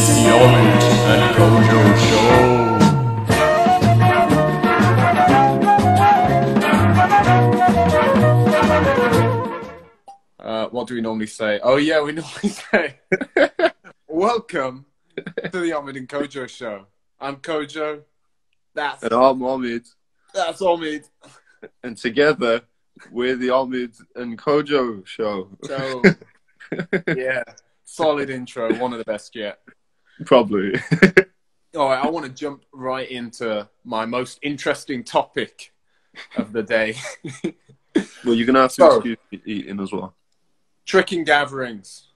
The Omid and Kojo Show. What do we normally say? Oh yeah, we normally say, welcome to the Omid and Kojo Show. I'm Kojo. And I'm Omid. That's Omid. And together, we're the Omid and Kojo Show. So, yeah, solid intro. One of the best yet. Probably. All right, I want to jump right into my most interesting topic of the day. Well, you're going to have to excuse me eating as well. Tricking gatherings.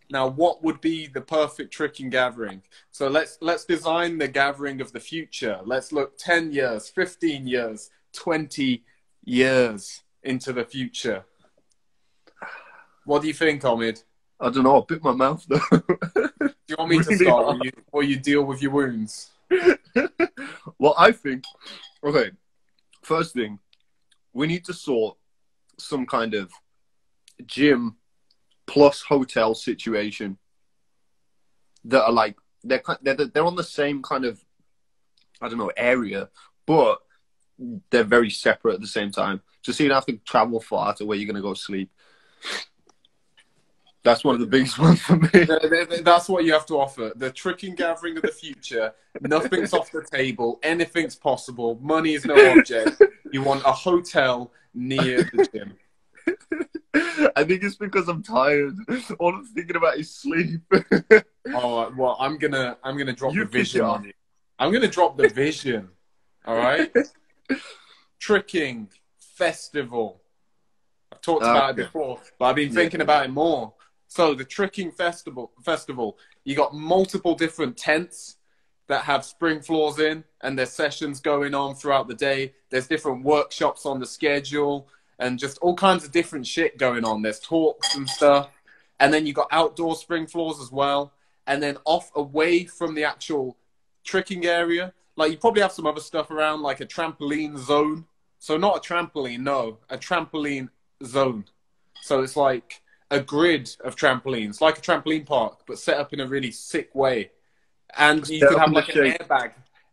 Now, what would be the perfect tricking gathering? So let's design the gathering of the future. Let's look 10 years, 15 years, 20 years into the future. What do you think, Omid? I don't know. I bit my mouth, though. Do you want me to start while you deal with your wounds? Well, I think, okay, first thing, we need to sort some kind of gym plus hotel situation that are like, they're on the same kind of, I don't know, area, but they're very separate at the same time. Just so you don't have to travel far to where you're going to go sleep. That's one of the biggest ones for me. That's what you have to offer. The tricking gathering of the future. Nothing's off the table. Anything's possible. Money is no object. You want a hotel near the gym. I think it's because I'm tired. All I'm thinking about is sleep. Oh well, I'm gonna drop You the vision pick it on you. I'm gonna drop the vision. All right. Tricking festival. I've talked about it before, but I've been thinking about it more. So the tricking festival, you got multiple different tents that have spring floors in, and there's sessions going on throughout the day. There's different workshops on the schedule, and just all kinds of different shit going on. There's talks and stuff, and then you got outdoor spring floors as well. And then off away from the actual tricking area, like you probably have some other stuff around, like a trampoline zone. So not a trampoline, no, a trampoline zone. So it's like a grid of trampolines, like a trampoline park, but set up in a really sick way. And you could have like an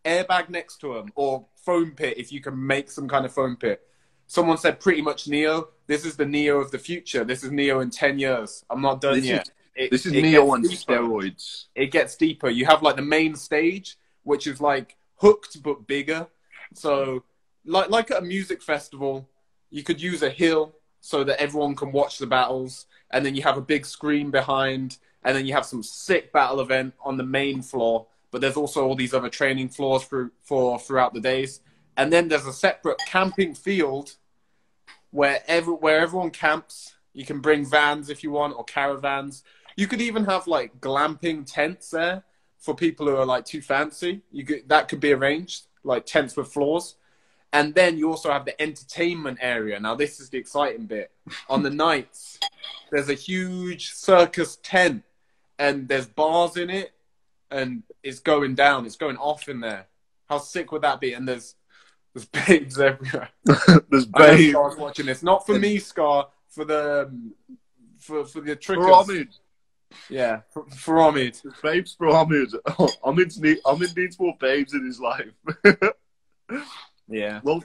airbag next to them, or foam pit if you can make some kind of foam pit. Someone said pretty much Neo. This is the Neo of the future. This is Neo in 10 years. I'm not done yet. This is Neo on steroids. It gets deeper. You have like the main stage, which is like hooked but bigger. So like at a music festival, you could use a hill so that everyone can watch the battles. And then you have a big screen behind. And then you have some sick battle event on the main floor. But there's also all these other training floors throughout the days. And then there's a separate camping field where everyone camps. You can bring vans if you want, or caravans. You could even have like glamping tents there for people who are like too fancy. That could be arranged, like tents with floors. And then you also have the entertainment area. Now this is the exciting bit. On the nights, there's a huge circus tent, and there's bars in it, and it's going down. It's going off in there. How sick would that be? And there's babes everywhere. There's babes. Scar's watching this. Not for me, Scar. For the trickers. For Omid. Yeah, for Omid. Babes for Omid. Omid needs more babes in his life. Yeah. Well,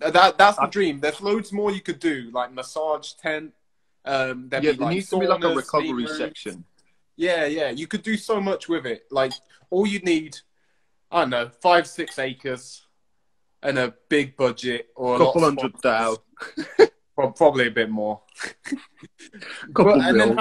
that's the dream. There's loads more you could do, like massage tent. There needs to be like a recovery section. Yeah. You could do so much with it. Like all you need, I don't know, 5-6 acres. And a big budget, or a couple lot hundred thou. Probably a bit more. And then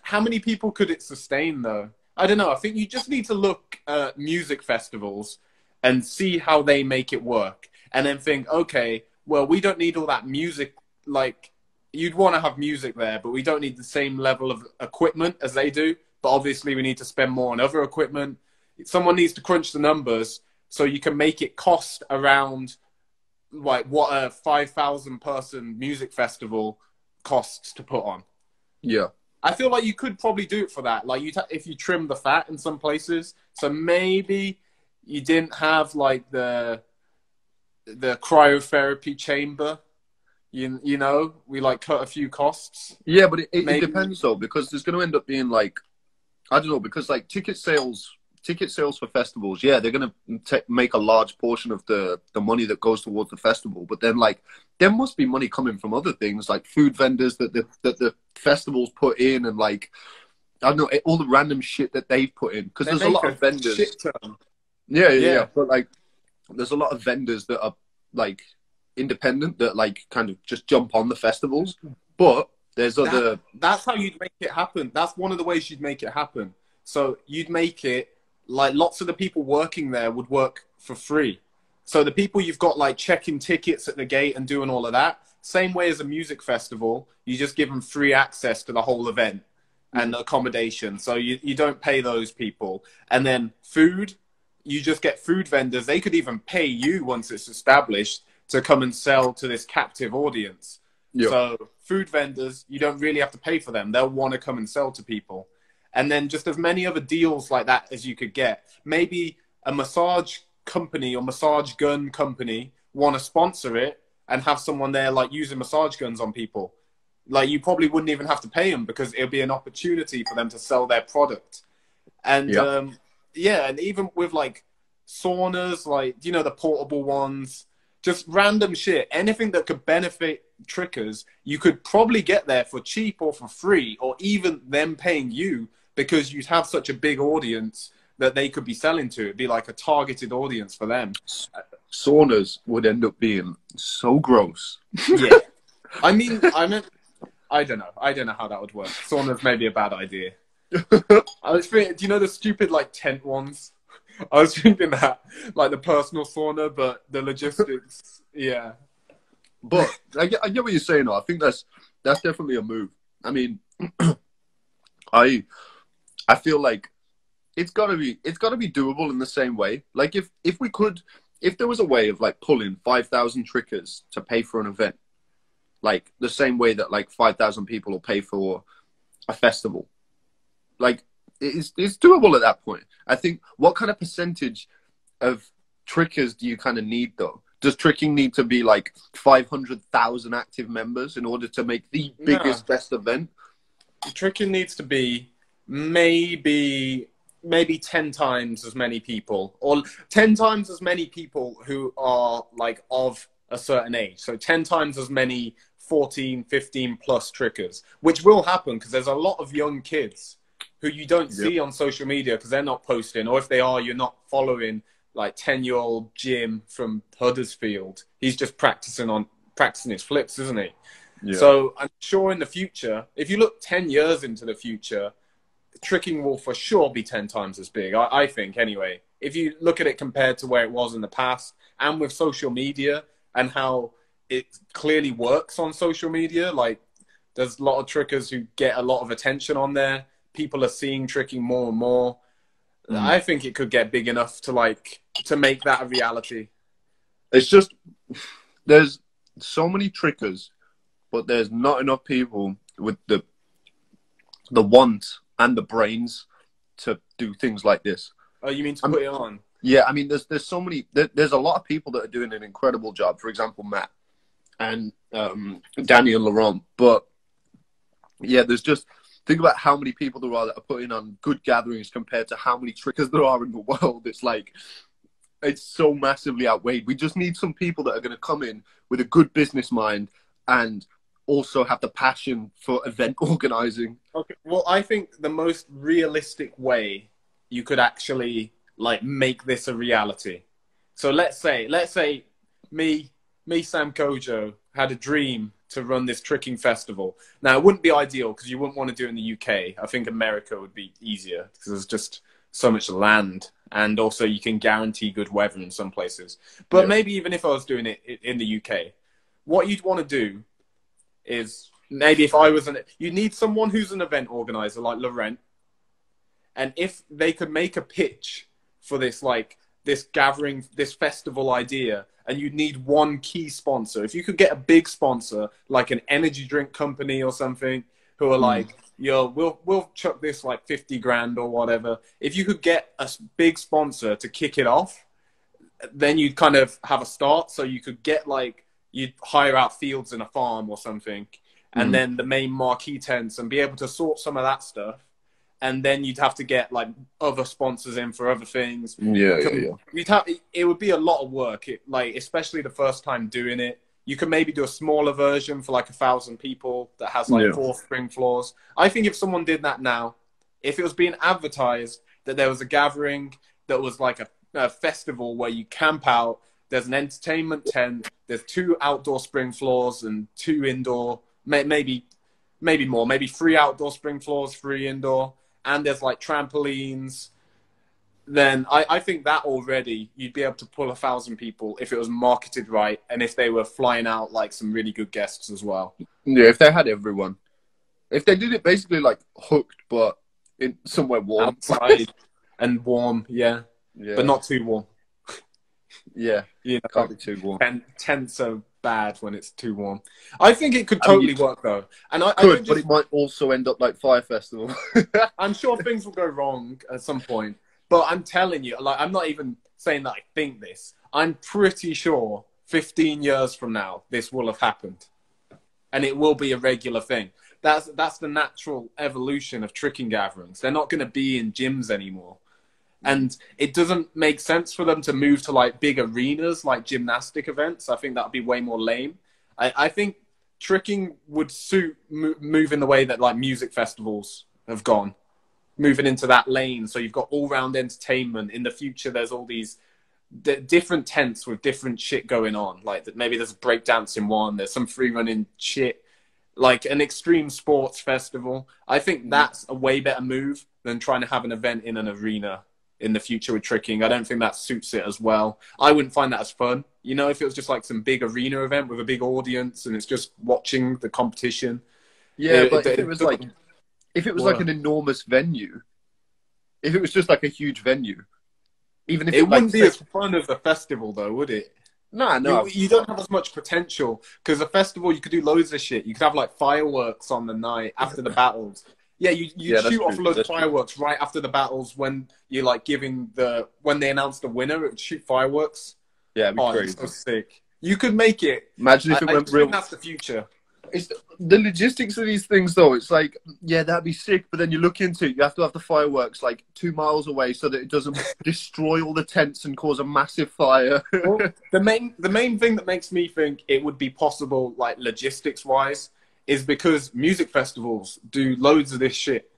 how many people could it sustain though? I don't know. I think you just need to look at music festivals and see how they make it work, and then think, okay, well, we don't need all that music. Like you'd want to have music there, but we don't need the same level of equipment as they do. But obviously, we need to spend more on other equipment. Someone needs to crunch the numbers. So you can make it cost around like what a 5,000 person music festival costs to put on. Yeah. I feel like you could probably do it for that. Like if you trim the fat in some places. So maybe you didn't have like the cryotherapy chamber. You know, we like cut a few costs. Yeah, but it depends though, because there's going to end up being like I don't know, because like ticket sales for festivals, yeah, they're gonna make a large portion of the money that goes towards the festival. But then like there must be money coming from other things, like food vendors that the festivals put in, and like I don't know, all the random shit that they've put in, because there's a lot of vendors. Shit ton. Yeah. But like there's a lot of vendors that are like independent that like kind of just jump on the festivals. But there's other. That's how you'd make it happen. That's one of the ways you'd make it happen. So you'd make it like lots of the people working there would work for free. So the people you've got like checking tickets at the gate and doing all of that, same way as a music festival, you just give them free access to the whole event and accommodation. So you don't pay those people. And then food, you just get food vendors. They could even pay you once it's established to come and sell to this captive audience. Yep. So food vendors, you don't really have to pay for them. They'll want to come and sell to people. And then just as many other deals like that as you could get. Maybe a massage company or massage gun company want to sponsor it and have someone there like using massage guns on people. Like you probably wouldn't even have to pay them because it'll be an opportunity for them to sell their product. And yeah, and even with like saunas, like, you know, the portable ones, just random shit, anything that could benefit trickers, you could probably get there for cheap or for free, or even them paying you, because you'd have such a big audience that they could be selling to. It'd be like a targeted audience for them. Saunas would end up being so gross. Yeah. I mean, I don't know. I don't know how that would work. Saunas may be a bad idea. I was thinking, do you know the stupid like tent ones? I was thinking that, like the personal sauna, but the logistics, yeah. But I get what you're saying, though. I think that's definitely a move. I mean, I feel like it's gotta be doable in the same way. Like if there was a way of like pulling 5,000 trickers to pay for an event, like the same way that like 5,000 people will pay for a festival, like it's doable at that point. I think, what kind of percentage of trickers do you kind of need though? Does tricking need to be like 500,000 active members in order to make the biggest, best event? Tricking needs to be maybe 10 times as many people, or 10 times as many people who are like of a certain age. So 10 times as many 14, 15 plus trickers, which will happen because there's a lot of young kids who you don't see on social media because they're not posting, or if they are, you're not following like 10-year-old Jim from Huddersfield. He's just practicing his flips, isn't he? Yeah. So I'm sure in the future, if you look 10 years into the future, tricking will for sure be 10 times as big, I think, anyway. If you look at it compared to where it was in the past, and with social media and how it clearly works on social media, like there's a lot of trickers who get a lot of attention on there. People are seeing tricking more and more. I think it could get big enough to make that a reality. It's just, there's so many trickers, but there's not enough people with the want and the brains to do things like this. Oh, you mean to put it on? Yeah, I mean, there's so many. There's a lot of people that are doing an incredible job. For example, Matt and Danny and Laurent. But yeah, there's just, think about how many people there are that are putting on good gatherings compared to how many trickers there are in the world. It's like, it's so massively outweighed. We just need some people that are going to come in with a good business mind and also have the passion for event organizing. Okay. Well, I think the most realistic way you could actually like make this a reality. So let's say me, Sam Kojo, had a dream to run this tricking festival. Now, it wouldn't be ideal because you wouldn't want to do it in the UK. I think America would be easier because there's just so much land, and also you can guarantee good weather in some places. But maybe even if I was doing it in the UK, what you'd want to do is, maybe if I was you need someone who's an event organizer like Laurent, and if they could make a pitch for this, like this gathering, this festival idea, and you'd need one key sponsor. If you could get a big sponsor, like an energy drink company or something, who are like, yo, we'll chuck this like 50 grand or whatever. If you could get a big sponsor to kick it off, then you'd kind of have a start. So you could get like, you'd hire out fields in a farm or something, and then the main marquee tents, and be able to sort some of that stuff. and then you'd have to get like other sponsors in for other things. Yeah. It would be a lot of work. Like, especially the first time doing it. You could maybe do a smaller version for like 1,000 people that has like 4 spring floors. I think if someone did that now, if it was being advertised that there was a gathering that was like a festival where you camp out, there's an entertainment tent, there's 2 outdoor spring floors and 2 indoor, maybe more, maybe 3 outdoor spring floors, 3 indoor, and there's like trampolines, then I think that already you'd be able to pull 1,000 people if it was marketed right and if they were flying out like some really good guests as well. Yeah, if they had everyone. If they did it basically like Hooked, but in somewhere warm. Outside and warm, yeah. But not too warm. Yeah, you know, can't be too warm. Tents are bad when it's too warm. I think it could totally work though. And I could, but it might also end up like Fire Festival. I'm sure things will go wrong at some point. But I'm telling you, like, I'm not even saying that I think this. I'm pretty sure 15 years from now, this will have happened. And it will be a regular thing. That's the natural evolution of tricking gatherings. They're not going to be in gyms anymore. And it doesn't make sense for them to move to, like, big arenas, like gymnastic events. I think that would be way more lame. I think tricking would suit move in the way that, like, music festivals have gone. Moving into that lane, so you've got all-round entertainment. In the future, there's all these different tents with different shit going on. Like maybe there's a breakdancing one, there's some free-running shit, like an extreme sports festival. I think that's a way better move than trying to have an event in an arena in the future with tricking. I don't think that suits it as well. I wouldn't find that as fun. You know, if it was just like some big arena event with a big audience and it's just watching the competition. Yeah, but if it was like an enormous venue, if it was just like a huge venue, even if it wouldn't be as fun as a festival, though, would it? No. You don't have as much potential because a festival you could do loads of shit. You could have like fireworks on the night after the battles. Yeah, you shoot off a load of fireworks right after the battles when you're like when they announced the winner, it would shoot fireworks. Yeah, it'd be crazy. It's so sick. You could make it. Imagine if it went real. That's the future. It's the logistics of these things, though. It's like, yeah, that'd be sick, but then you look into it, you have to have the fireworks like 2 miles away so that it doesn't destroy all the tents and cause a massive fire. Well, the main thing that makes me think it would be possible, like logistics wise, is because music festivals do loads of this shit.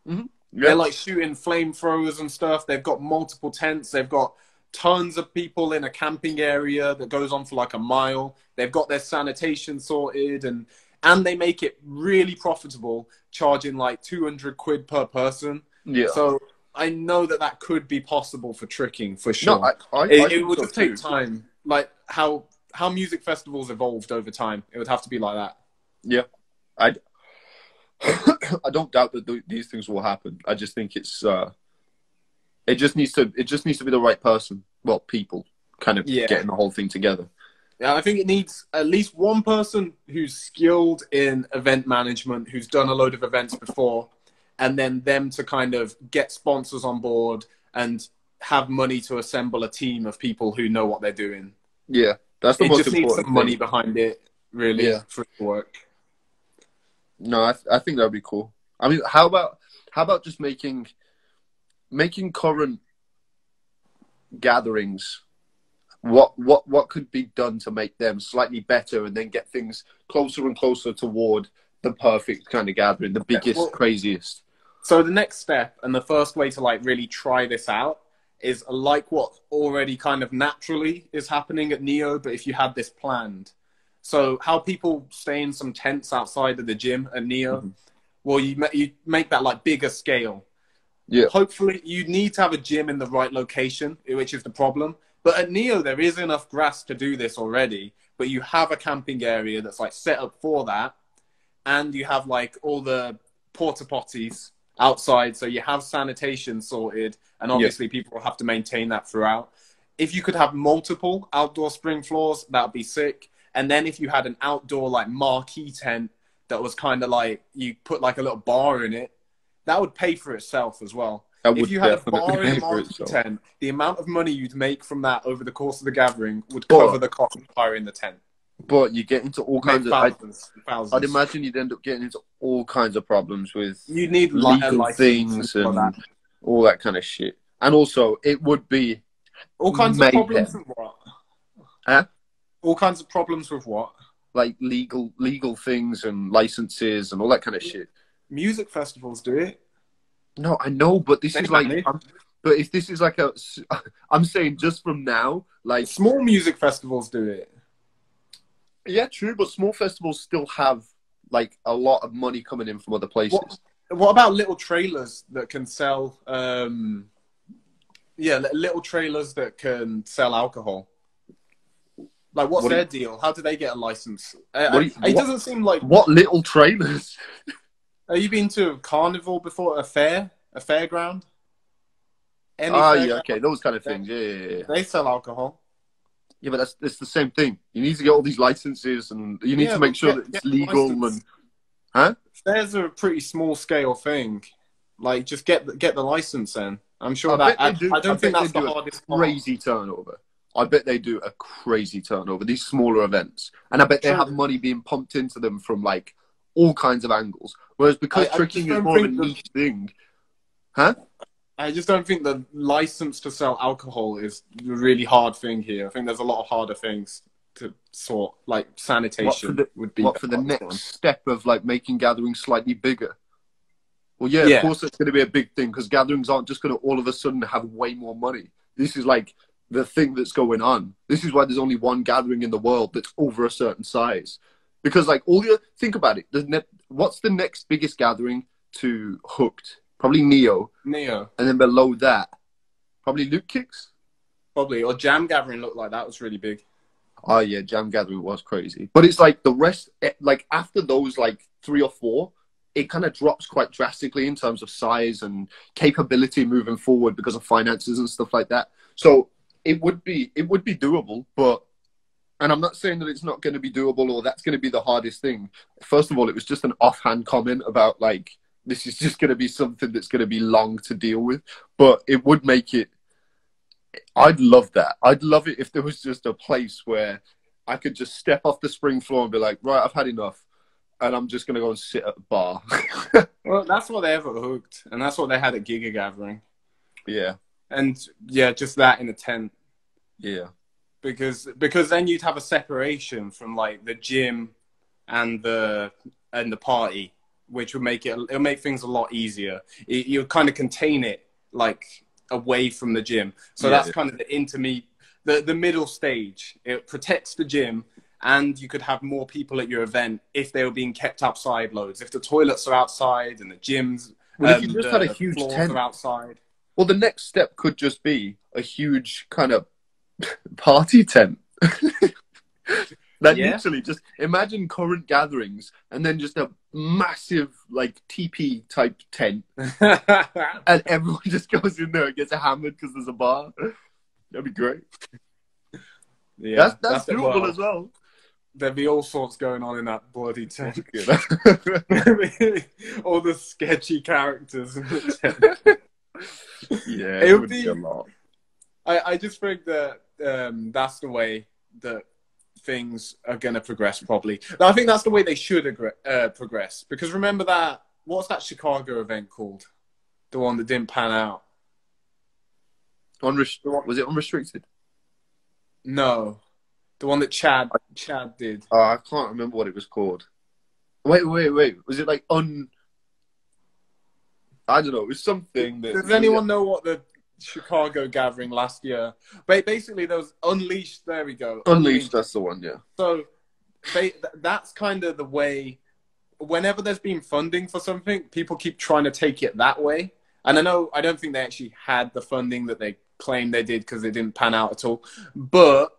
Mm-hmm. Yep. They're like shooting flamethrowers and stuff. They've got multiple tents. They've got tons of people in a camping area that goes on for like a mile. They've got their sanitation sorted and they make it really profitable, charging like 200 quid per person. Yeah. So I know that could be possible for tricking for sure. No, it would just take time. Like how music festivals evolved over time. It would have to be like that. Yeah. I don't doubt that these things will happen. I just think it's it just needs to be the right person. Well, people kind of getting the whole thing together. Yeah, I think it needs at least one person who's skilled in event management, who's done a load of events before, and then them to kind of get sponsors on board and have money to assemble a team of people who know what they're doing. Yeah, that's the most important thing. It just needs some money behind it, really, for it to work. No, I think that'd be cool. I mean, how about just making current gatherings, what could be done to make them slightly better and then get things closer and closer toward the perfect kind of gathering, the biggest, craziest. So the next step and the first way to like really try this out is like what already kind of naturally is happening at Neo, but if you had this planned. So how people stay in some tents outside of the gym at Neo, well, you make that like bigger scale. Yeah. Hopefully, you need to have a gym in the right location, which is the problem. But at Neo, there is enough grass to do this already. But you have a camping area that's like set up for that, and you have like all the porta potties outside, so you have sanitation sorted, and obviously people will have to maintain that throughout. If you could have multiple outdoor spring floors, that would be sick. And then if you had an outdoor like marquee tent that was kind of like you put like a little bar in it, that would pay for itself as well. If you had a bar in a marquee tent, the amount of money you'd make from that over the course of the gathering would cover the cost of hiring the tent. But you get into all kinds of... Thousands. I'd imagine you'd end up getting into all kinds of problems with you need legal things and all that kind of shit. And also, it would be all kinds of problems with what? Huh? All kinds of problems with what? Like legal things and licenses and all that kind of shit. Music festivals do it. No, I know, but this is like... but if this is like a... I'm saying just from now, like... Small music festivals do it. Yeah, true, but small festivals still have like a lot of money coming in from other places. What about little trailers that can sell? Little trailers that can sell alcohol. Like, what's their deal? How do they get a license? It doesn't seem like what little trailers. Have you been to a carnival before? A fairground? Okay, those kind of things. Yeah. They sell alcohol. Yeah, but it's the same thing. You need to get all these licenses, and you need to make sure that it's legal. There's a pretty small scale thing. Like, just get the license then. I'm sure I don't think that's the hardest part. Crazy turnover. I bet they do a crazy turnover. These smaller events, and I bet they have money being pumped into them from like all kinds of angles. Whereas because tricking is more of a niche thing, I just don't think the license to sell alcohol is the really hard thing here. I think there's a lot of harder things to sort, like sanitation would be. What for the next step of like making gatherings slightly bigger? Well, yeah, of course it's going to be a big thing because gatherings aren't just going to all of a sudden have way more money. This is like the thing that's going on. This is why there's only one gathering in the world that's over a certain size. Because like think about it. What's the next biggest gathering to Hooked? Probably Neo. And then below that, probably Luke Kicks. Probably. Or Jam Gathering looked like that was really big. Oh, yeah. Jam Gathering was crazy. But it's like the rest, like after those like 3 or 4, it kind of drops quite drastically in terms of size and capability moving forward because of finances and stuff like that. So it would be doable, but... And I'm not saying that it's not going to be doable or that's going to be the hardest thing. First of all, it was just an offhand comment about like, this is just going to be something that's going to be long to deal with, but it would make it... I'd love that. I'd love it if there was just a place where I could just step off the spring floor and be like, right, I've had enough, and I'm just going to go and sit at a bar. Well, that's what they have at Hooked, and that's what they had at Giga Gathering. Yeah. And, yeah, just that in a tent. Yeah. Because then you'd have a separation from, like, the gym and the party, which would it'll make things a lot easier. You'll kind of contain it like away from the gym. So that's kind of the middle stage. It protects the gym, and you could have more people at your event if they were being kept outside loads. If the toilets are outside and the gyms, if you just had a huge tent are outside. Well, the next step could just be a huge kind of party tent. Literally, just imagine current gatherings and then just a massive, like, TP type tent. And everyone just goes in there and gets hammered because there's a bar. That'd be great. Yeah, that's doable as well. There'd be all sorts going on in that bloody tent. All the sketchy characters in the tent. Yeah, it would be a lot. I just think that that's the way that things are going to progress probably. I think that's the way they should progress. Because remember that, what's that Chicago event called? The one that didn't pan out. Was it Unrestricted? No. The one that Chad did. I can't remember what it was called. Wait. Was it like I don't know. It was something that... Does anyone know what the Chicago gathering last year? But basically, there was Unleashed. There we go. Unleashed, that's the one, yeah. So that's kind of the way. Whenever there's been funding for something, people keep trying to take it that way. And I don't think they actually had the funding that they claimed they did because it didn't pan out at all. But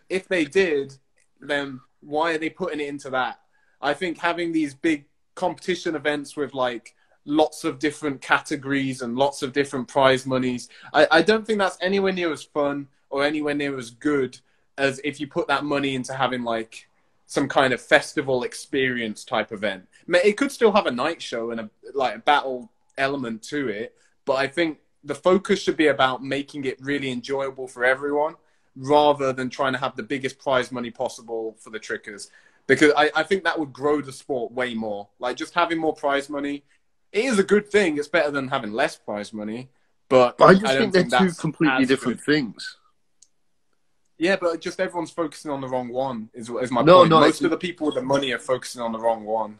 if they did, then why are they putting it into that? I think having these big competition events with like lots of different categories and lots of different prize monies, I don't think that's anywhere near as fun or anywhere near as good as if you put that money into having like some kind of festival experience type event. It could still have a night show and a battle element to it, but I think the focus should be about making it really enjoyable for everyone. rather than trying to have the biggest prize money possible for the trickers. Because I think that would grow the sport way more. Like, just having more prize money, it is a good thing. It's better than having less prize money. But I just I don't think they're two that's completely as different good. things. Yeah, but just everyone's focusing on the wrong one, is my No, point. no, Most of the people with the money are focusing on the wrong one.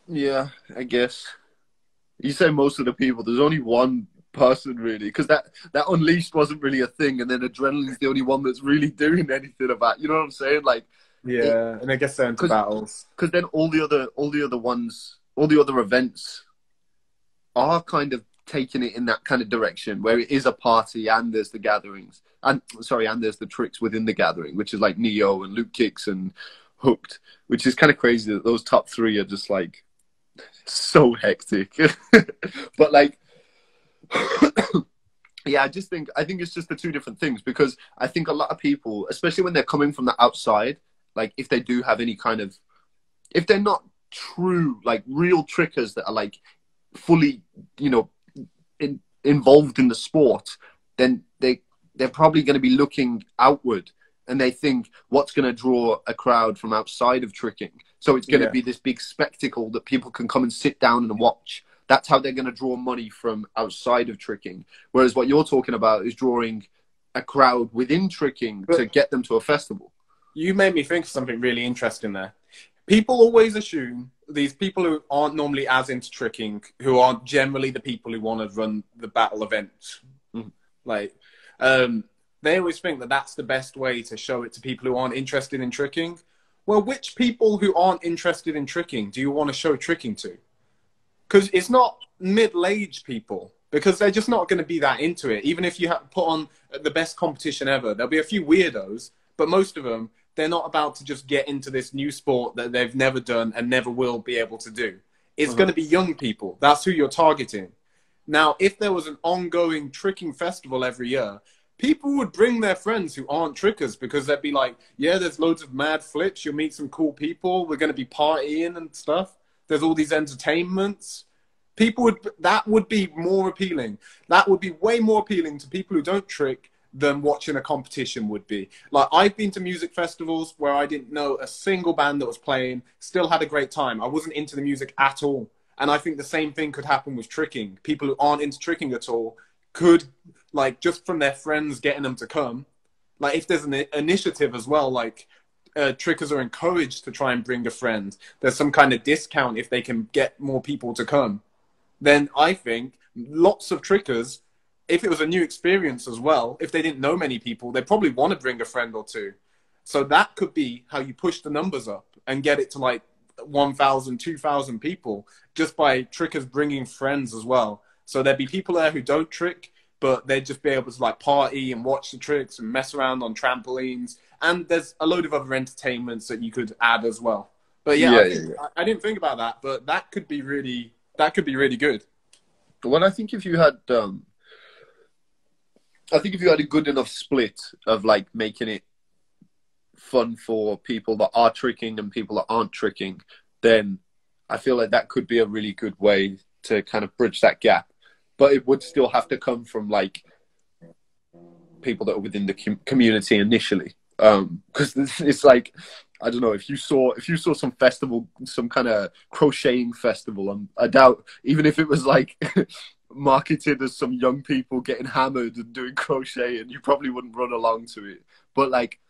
Yeah, I guess. You say most of the people. There's only one person really, because that Unleashed wasn't really a thing, and then Adrenaline's the only one that's really doing anything about. You know what I'm saying? Like, Yeah, and I guess they're into battles. Because then all the other events are kind of taking it in that kind of direction, where it is a party and there's the gatherings, and there's the tricks within the gathering, which is like Neo and Loop Kicks and Hooked, which is kind of crazy that those top three are just like so hectic. But like, yeah, I think it's just the two different things, because I think a lot of people, especially when they're coming from the outside, like if they do have any kind of, if they're not true, like real trickers that are like fully, you know, involved in the sport, then they're probably going to be looking outward, and they think, what's going to draw a crowd from outside of tricking? So it's going to be this big spectacle that people can come and sit down and watch. That's how they're going to draw money from outside of tricking. Whereas what you're talking about is drawing a crowd within tricking to get them to a festival. You made me think of something really interesting there. People always assume these people who aren't normally as into tricking, who aren't generally the people who want to run the battle events, like, they always think that that's the best way to show it to people who aren't interested in tricking. Well, which people who aren't interested in tricking do you want to show tricking to? Because it's not middle-aged people, because they're just not going to be that into it. Even if you put on the best competition ever, there'll be a few weirdos, but most of them, they're not about to just get into this new sport that they've never done and never will be able to do. It's going to be young people. That's who you're targeting. Now, if there was an ongoing tricking festival every year, people would bring their friends who aren't trickers, because they'd be like, yeah, there's loads of mad flips. You'll meet some cool people. We're going to be partying and stuff. There's all these entertainments. That would be more appealing. That would be way more appealing to people who don't trick than watching a competition would be. Like, I've been to music festivals where I didn't know a single band that was playing, still had a great time. I wasn't into the music at all. And I think the same thing could happen with tricking. People who aren't into tricking at all could, like, just from their friends getting them to come, like, if there's an initiative as well, like, trickers are encouraged to try and bring a friend, there's some kind of discount if they can get more people to come, then I think lots of trickers, if it was a new experience as well, if they didn't know many people, they probably want to bring a friend or two. So that could be how you push the numbers up and get it to like 1,000, 2,000 people, just by trickers bringing friends as well. So there'd be people there who don't trick, but they'd just be able to like party and watch the tricks and mess around on trampolines. And there's a load of other entertainments that you could add as well. But yeah, I didn't think about that, but that could be really good. Well, I think if you had, a good enough split of like making it fun for people that are tricking and people that aren't tricking, then I feel like that could be a really good way to kind of bridge that gap. But it would still have to come from like people that are within the community initially. Because it's like, I don't know, if you saw some festival, some kind of crocheting festival, I doubt, even if it was like marketed as some young people getting hammered and doing crochet, and you probably wouldn't run along to it. But like,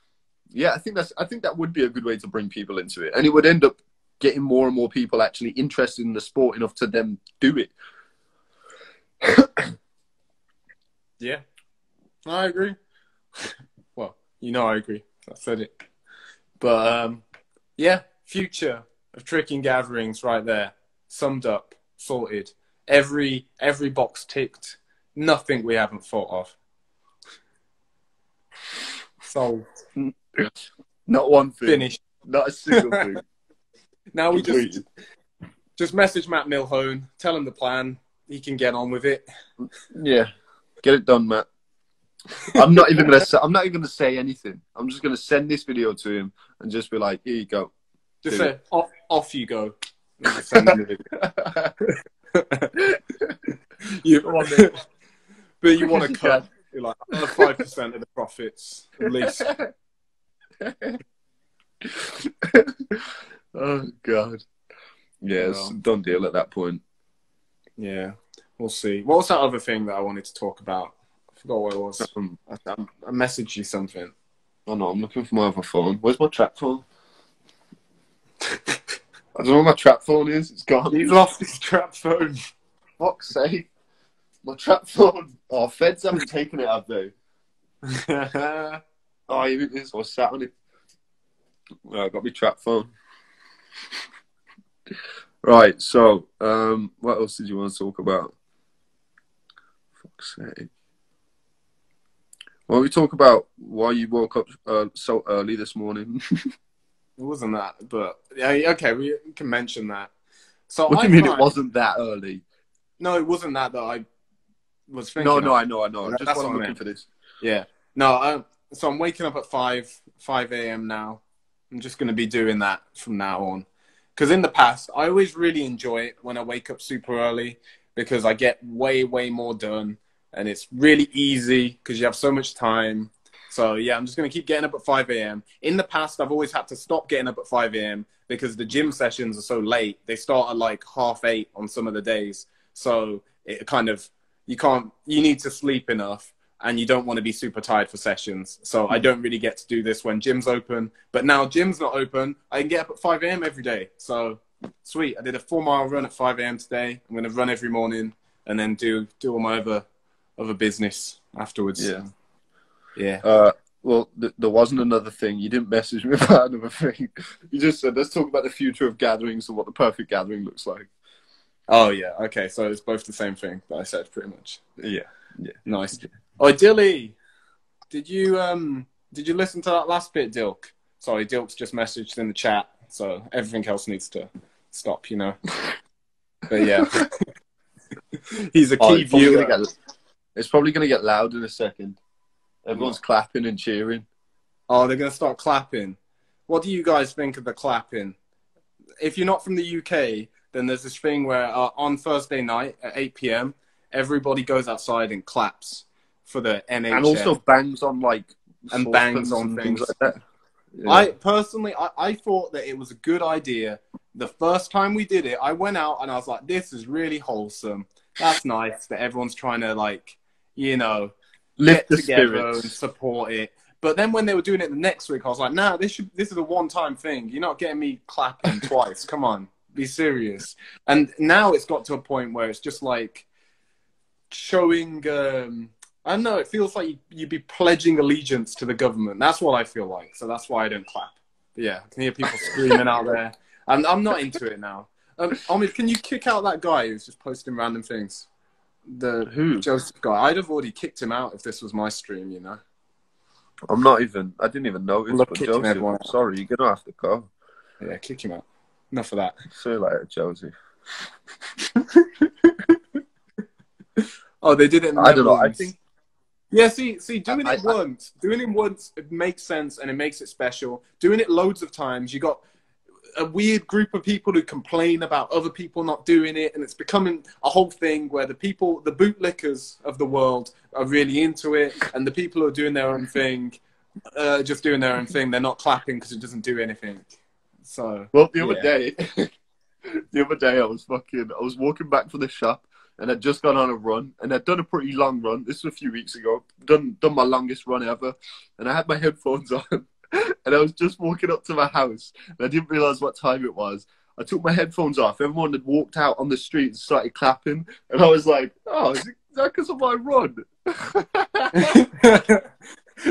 yeah, I think that would be a good way to bring people into it, and it would end up getting more and more people actually interested in the sport enough to then do it. Yeah, I agree. Well, I agree. I said it. But yeah, future of tricking gatherings right there. Summed up, sorted. Every box ticked. Nothing we haven't thought of. Solved. Not one thing. Finished. Not a single thing. Now we just message Matt Milhone, tell him the plan. He can get on with it. Yeah, get it done, Matt. I'm not even gonna say anything. I'm just gonna send this video to him and just be like, "Here you go." Just say, "Off you go." Just send him the video. But you want to cut? You're like 5% of the profits at least. Oh God. Yeah, it's a done deal at that point. Yeah, we'll see. What was that other thing that I wanted to talk about? I forgot what it was. I messaged you something. Oh no, I'm looking for my other phone. Where's my trap phone? I don't know where my trap phone is. It's gone. He's lost his trap phone. Fuck's sake. My trap phone. Oh, feds haven't taken it, have they? Oh, here it is. I was sat on it. Oh, I got my trap phone. Right, so, what else did you want to talk about? Fuck's sake. Why don't we talk about why you woke up so early this morning? It wasn't that, but yeah, okay, we can mention that. So what do you mean it wasn't that early? No, it wasn't that I was thinking. No, I know. Just what I'm looking for this. Yeah. No, so I'm waking up at 5 a.m. now. I'm just going to be doing that from now on. Because in the past, I always really enjoy it when I wake up super early because I get way, way more done. And it's really easy because you have so much time. So, yeah, I'm just going to keep getting up at 5 a.m. In the past, I've always had to stop getting up at 5 a.m. because the gym sessions are so late. They start at like 8:30 on some of the days. So it kind of, you need to sleep enough and you don't want to be super tired for sessions. So I don't really get to do this when gym's open. But now gym's not open, I can get up at 5 a.m. every day. So sweet. I did a 4-mile run at 5 a.m. today. I'm going to run every morning and then do all my other business afterwards. Yeah. Yeah. Well, there wasn't another thing. You didn't message me about another thing. You just said, let's talk about the future of gatherings and what the perfect gathering looks like. Oh, yeah. Okay. So it's both the same thing that I said pretty much. Yeah. Nice. Oh, Dilly, did you listen to that last bit, Dilk? Sorry, Dilk's just messaged in the chat, so everything else needs to stop, you know. But yeah. He's a key viewer. It's probably going to get loud in a second. Everyone's clapping and cheering. Oh, they're going to start clapping. What do you guys think of the clapping? If you're not from the UK, then there's this thing where on Thursday night at 8 p.m., everybody goes outside and claps for the NHS. And also bangs on bangs on things like that. Yeah. I thought that it was a good idea. The first time we did it, I went out and I was like, this is really wholesome. That's nice that everyone's trying to lift get together and support it. But then when they were doing it the next week, I was like, nah, this is a one-time thing. You're not getting me clapping twice. Come on, be serious. And now it's got to a point where it's just like showing, I don't know, it feels like you'd be pledging allegiance to the government. That's what I feel like. So that's why I don't clap. But yeah, I can hear people screaming out there. I'm not into it now. Omid, can you kick out that guy who's just posting random things? Who? Joseph guy. I'd have already kicked him out if this was my stream, you know. I didn't even notice. But Joseph, I'm sorry, you're going to have to go. Yeah, kick him out. Enough of that. See you later, Joseph. Oh, they did it in the I don't know. I think. Yeah, see, doing it once, it makes sense and it makes it special. Doing it loads of times, you got a weird group of people who complain about other people not doing it, and it's becoming a whole thing where the bootlickers of the world are really into it, and the people who are doing their own thing, just doing their own thing, they're not clapping because it doesn't do anything. So, well, the other day I was walking back from the shop, and I'd just gone on a run, and I'd done a pretty long run. This was a few weeks ago. Done my longest run ever, and I had my headphones on, and I was just walking up to my house, and I didn't realise what time it was. I took my headphones off. Everyone had walked out on the street and started clapping, and I was like, "Oh, is that because of my run?"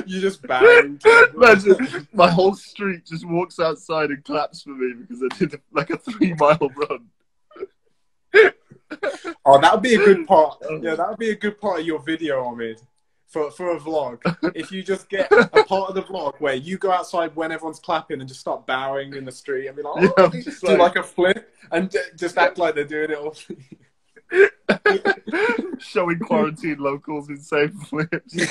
You just banged. Imagine my whole street just walks outside and claps for me because I did like a 3-mile run. Oh, that would be a good part. Yeah, that would be a good part of your video, Omid, for a vlog. If you just get a part of the vlog where you go outside when everyone's clapping and just start bowing in the street and be like, oh, yeah, just do like a flip and just act like they're doing it all. Showing quarantine locals insane flips. You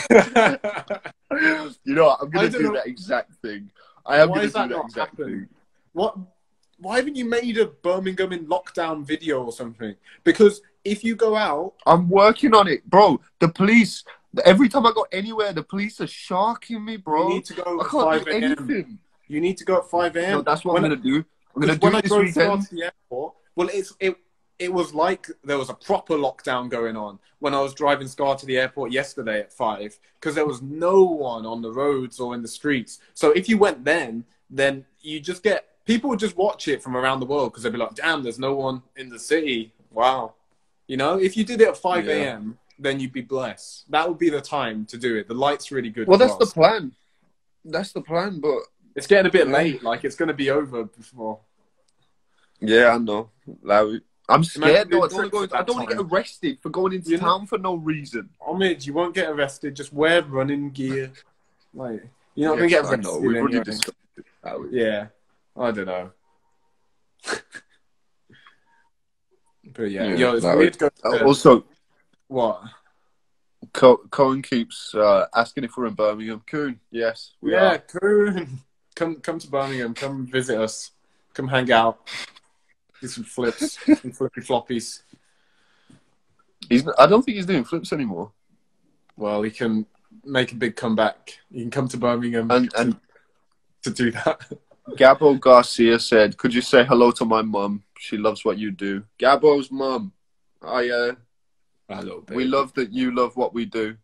know what? I'm going to do that exact thing. I am going to do that exact thing. Why haven't you made a Birmingham in lockdown video or something? Because if you go out... I'm working on it, bro. The police Every time I go anywhere, the police are sharking me, bro. You need to go I at can't 5 do a.m. anything. You need to go at 5 a.m. No, that's what I'm going to do. I'm going to do when it I this drove Scar weekend. to the airport, well, it was like there was a proper lockdown going on when I was driving Scar to the airport yesterday at 5, because there was no one on the roads or in the streets. So if you went then you just get, people would just watch it from around the world because they'd be like, damn, there's no one in the city. Wow. You know, if you did it at 5 a.m., then you'd be blessed. That would be the time to do it. The light's really good. Well, that's the plan. That's the plan, but it's getting a bit late. Like, it's going to be over before. Yeah, I know. Like, I'm scared though. I don't want to get arrested for going into town for no reason. Omid, you won't get arrested. Just wear running gear. Like, you're not going to get arrested. I know. We've already discussed it. Yeah. I don't know. But yeah. Yo, it's weird to go to... Also... What? Cohen keeps asking if we're in Birmingham. Coon, yes, we are. Coon. Come to Birmingham. Come visit us. Come hang out. Do some flips. Some flippy floppies. I don't think he's doing flips anymore. Well, he can make a big comeback. He can come to Birmingham and to do that. Gabo Garcia said, "Could you say hello to my mum? She loves what you do." Gabo's mum. Hello, baby. We love that you love what we do.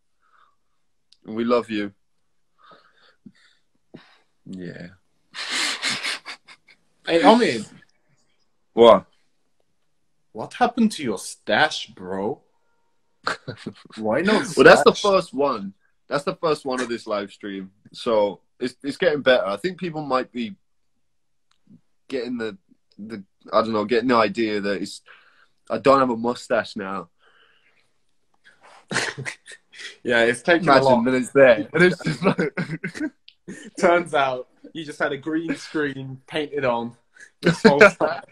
And we love you. Yeah. Hey, Omid. What? What happened to your stash, bro? Why not stash? Well, that's the first one. That's the first one of this live stream. So it's getting better. I think people might be getting getting the idea that I don't have a mustache now. Yeah, it's taking a lot. That it's there. And it's just like... Turns out you just had a green screen painted on this whole time.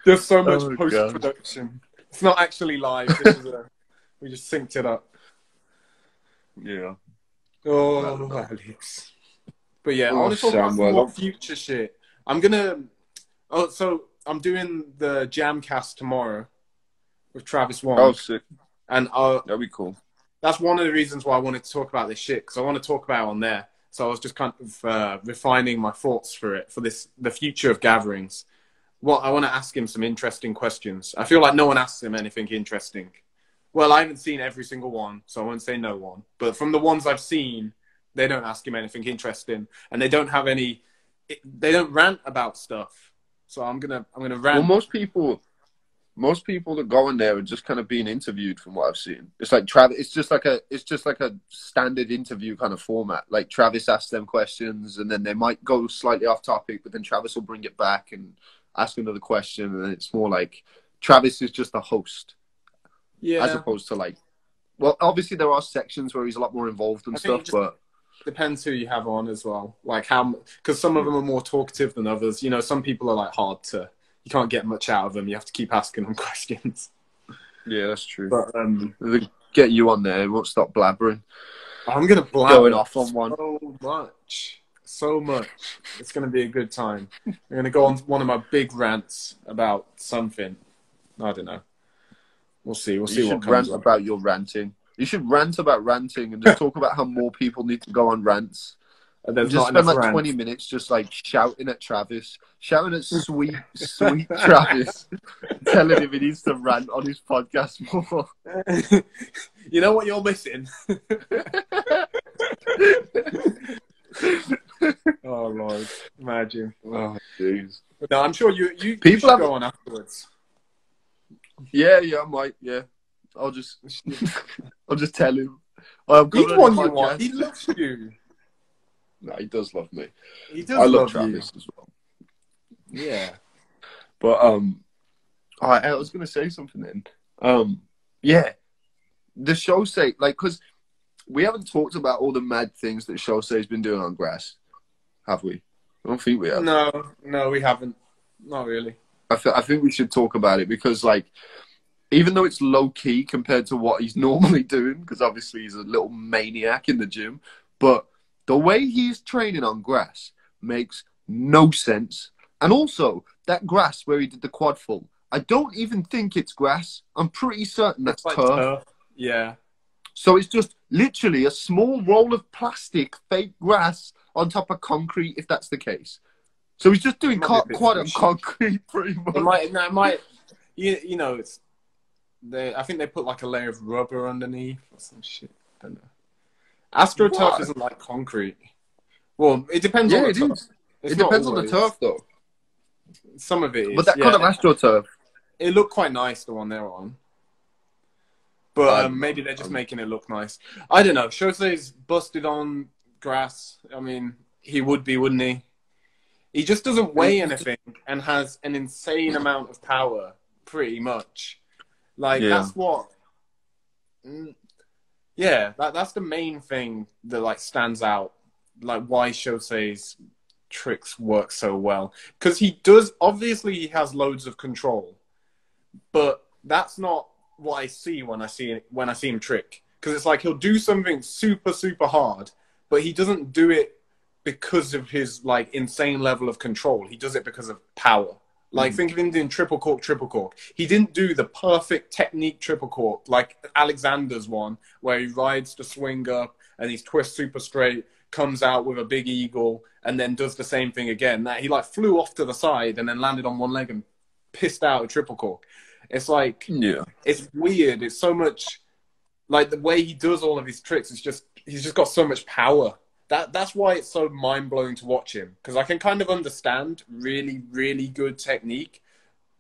There's so much post-production. It's not actually live. We just synced it up. Yeah. Oh, Alex. But yeah, I want to talk about some more future shit. I'm doing the Jamcast tomorrow with Travis Wong. Oh, sick. And that'd be cool. That's one of the reasons why I wanted to talk about this shit, because I want to talk about it on there. So I was just kind of refining my thoughts for the future of gatherings. I want to ask him some interesting questions. I feel like no one asks him anything interesting. Well, I haven't seen every single one, so I won't say no one. But from the ones I've seen, they don't ask him anything interesting, and they don't rant about stuff. So I'm gonna rant. Well, most people that go in there are just kind of being interviewed from what I've seen. It's like Travis. It's just like a standard interview kind of format. Like Travis asks them questions, and then they might go slightly off topic, but then Travis will bring it back and ask another question, and it's more like Travis is just a host, as opposed to like. Well, obviously there are sections where he's a lot more involved and stuff, but depends who you have on as well. Like because some of them are more talkative than others. You know, some people are like hard to. You can't get much out of them. You have to keep asking them questions. Yeah, that's true. But they get you on there, it won't stop blabbering. I'm gonna blabber going off on one so much. It's gonna be a good time. I'm gonna go on one of my big rants about something. I don't know. We'll see. We'll see what comes up. About your ranting. You should rant about ranting and just talk about how more people need to go on rants. And then just spend like 20 minutes just like shouting at Travis, shouting at sweet Travis, telling him he needs to rant on his podcast more. You know what you're missing? Oh Lord, imagine. Oh jeez. No, I'm sure you people should go on afterwards. Yeah, I might. Yeah, I'll just tell him. He's one you want. He loves you. No, he does love me. He does. I love Travis as well. Yeah. But I was gonna say something then. Yeah, the Shosei, like, because we haven't talked about all the mad things that Shosei's been doing on grass, have we? I don't think we have. No, we haven't. Not really. I think we should talk about it because, like, even though it's low key compared to what he's normally doing, because obviously he's a little maniac in the gym, but the way he's training on grass makes no sense. And also, that grass where he did the quad full, I don't even think it's grass. I'm pretty certain that's turf. Yeah. So it's just literally a small roll of plastic, fake grass on top of concrete, if that's the case. So he's just doing quite a concrete, pretty much. It might, you know, I think they put like a layer of rubber underneath or some shit. I don't know. AstroTurf isn't like concrete. Well, it depends on the turf. It depends on the turf, though. Some of it is. But that kind of AstroTurf. It looked quite nice, the one they're on. But maybe they're just making it look nice. I don't know. Jose's busted on grass. I mean, he would be, wouldn't he? He just doesn't weigh anything and has an insane amount of power, pretty much. Like, that's what... Yeah, that's the main thing that, like, stands out. Like, why Jose's tricks work so well. Because he does... Obviously, he has loads of control. But that's not what I see when I see him trick, because it's like he'll do something super, super hard, but he doesn't do it because of his like insane level of control. He does it because of power. Like think of him doing triple cork. He didn't do the perfect technique triple cork like Alexander's one, where he rides the swing up and he twists super straight, comes out with a big eagle, and then does the same thing again. That he like flew off to the side and then landed on one leg and pissed out a triple cork. It's like, it's weird. It's so much, like, the way he does all of his tricks, he's just got so much power. That's why it's so mind-blowing to watch him. Because I can kind of understand really, really good technique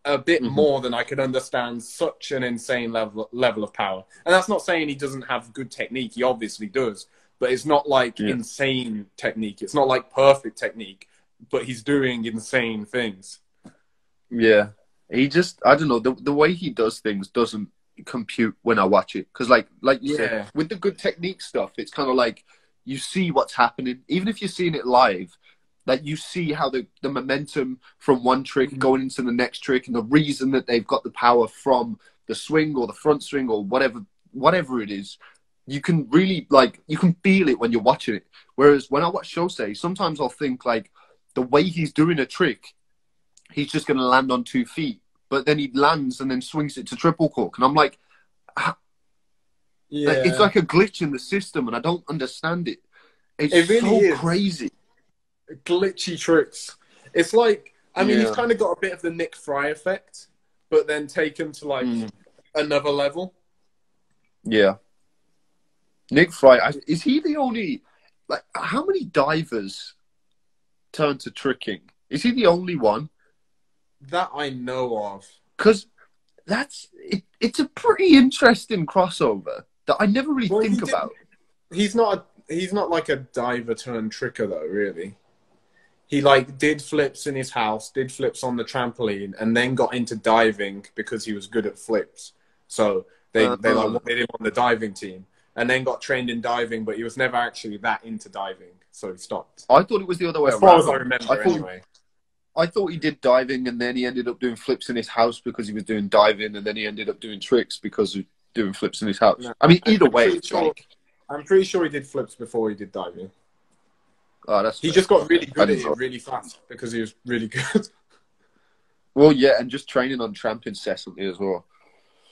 a bit more than I could understand such an insane level of power. And that's not saying he doesn't have good technique. He obviously does. But it's not like insane technique. It's not like perfect technique. But he's doing insane things. Yeah. He just, I don't know, the way he does things doesn't compute when I watch it. Because like you said, with the good technique stuff, it's kind of like you see what's happening. Even if you're seeing it live, that you see how the momentum from one trick going into the next trick and the reason that they've got the power from the swing or the front swing or whatever it is, you can really, like, you can feel it when you're watching it. Whereas when I watch Jose, sometimes I'll think, like, the way he's doing a trick, he's just going to land on 2 feet. But then he lands and then swings it to triple cork. And I'm like, it's like a glitch in the system and I don't understand it. It really is crazy. Glitchy tricks. It's like, I mean, he's kind of got a bit of the Nick Fry effect, but then taken to, like, another level. Yeah. Nick Fry, is he the only... Like, how many divers turn to tricking? Is he the only one? That I know of. Because it's a pretty interesting crossover that I never really think about. He's not like a diver turned tricker though, really. He like did flips in his house, did flips on the trampoline, and then got into diving because he was good at flips. So they like wanted him on the diving team, and then got trained in diving, but he was never actually that into diving, so he stopped. I thought it was the other way around. As far as I remember, anyway. I thought he did diving and then he ended up doing flips in his house because he was doing diving, and then he ended up doing tricks because of doing flips in his house. No, I mean, either way. I'm pretty sure he did flips before he did diving. Oh, he just got really good at it really fast because he was really good. Well, yeah, and just training on tramp incessantly as well.